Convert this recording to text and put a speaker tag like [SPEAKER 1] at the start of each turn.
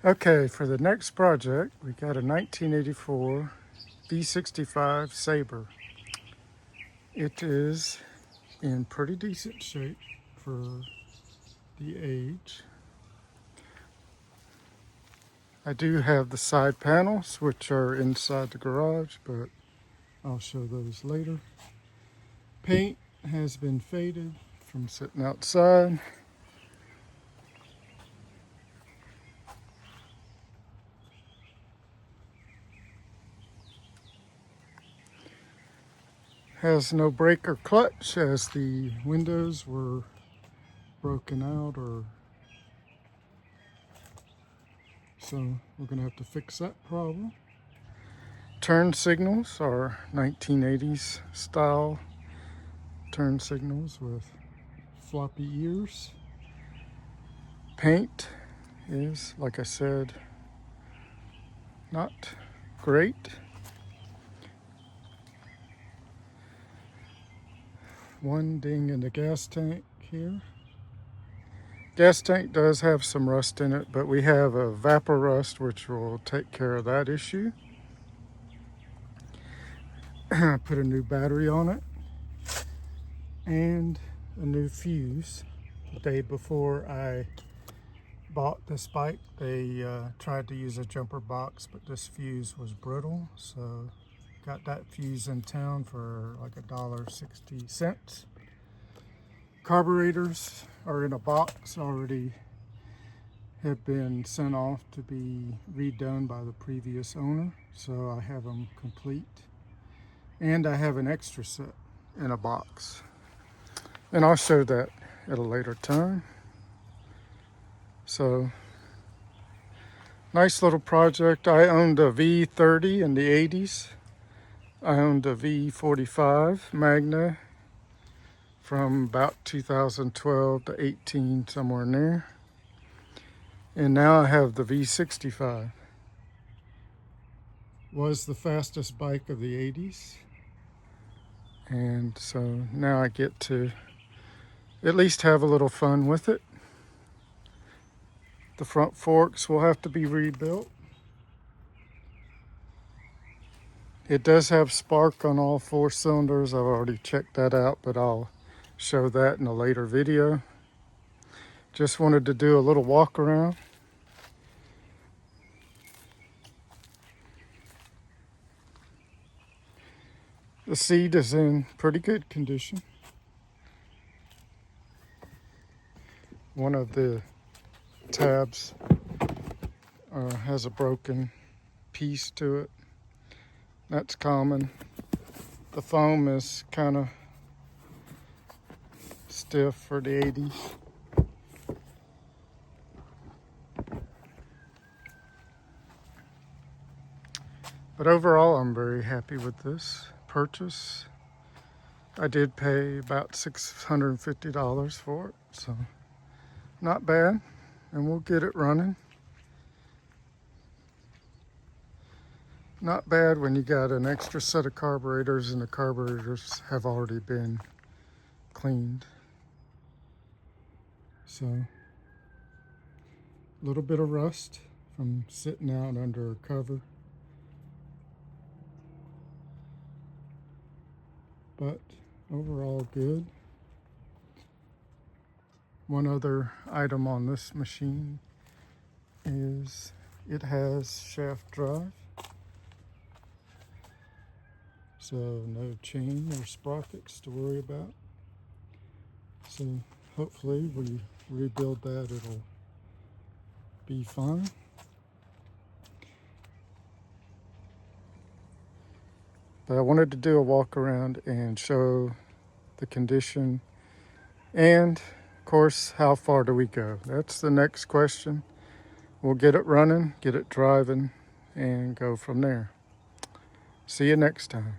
[SPEAKER 1] Okay, for the next project, we got a 1984 V65 Sabre. It is in pretty decent shape for the age. I do have the side panels, which are inside the garage, but I'll show those later. Paint has been faded from sitting outside. Has no brake or clutch as the windows were broken out, or so we're gonna have to fix that problem. Turn signals are 1980s style turn signals with floppy ears. Paint is, like I said, not great. One ding in the gas tank here. Gas tank does have some rust in it, but we have a Evapo-Rust which will take care of that issue. I put a new battery on it and a new fuse. The day before I bought this bike, they tried to use a jumper box, but this fuse was brittle, so got that fuse in town for like $1.60. Carburetors are in a box already, have been sent off to be redone by the previous owner, so I have them complete. And I have an extra set in a box, and I'll show that at a later time. So, nice little project. I owned a V30 in the 80s. I owned a V45 Magna from about 2012 to 18, somewhere in there. And now I have the V65. Was the fastest bike of the 80s. And so now I get to at least have a little fun with it. The front forks will have to be rebuilt. It does have spark on all 4 cylinders. I've already checked that out, but I'll show that in a later video. Just wanted to do a little walk around. The seat is in pretty good condition. One of the tabs has a broken piece to it. That's common. The foam is kind of stiff for the 80s. But overall, I'm very happy with this purchase. I did pay about $650 for it, so not bad. And we'll get it running. Not bad when you got an extra set of carburetors and the carburetors have already been cleaned. So, a little bit of rust from sitting out under a cover. But overall good. One other item on this machine is it has shaft drive. So no chain or sprockets to worry about. So hopefully we rebuild that, it'll be fine. But I wanted to do a walk around and show the condition and of course how far do we go. That's the next question. We'll get it running, get it driving, and go from there. See you next time.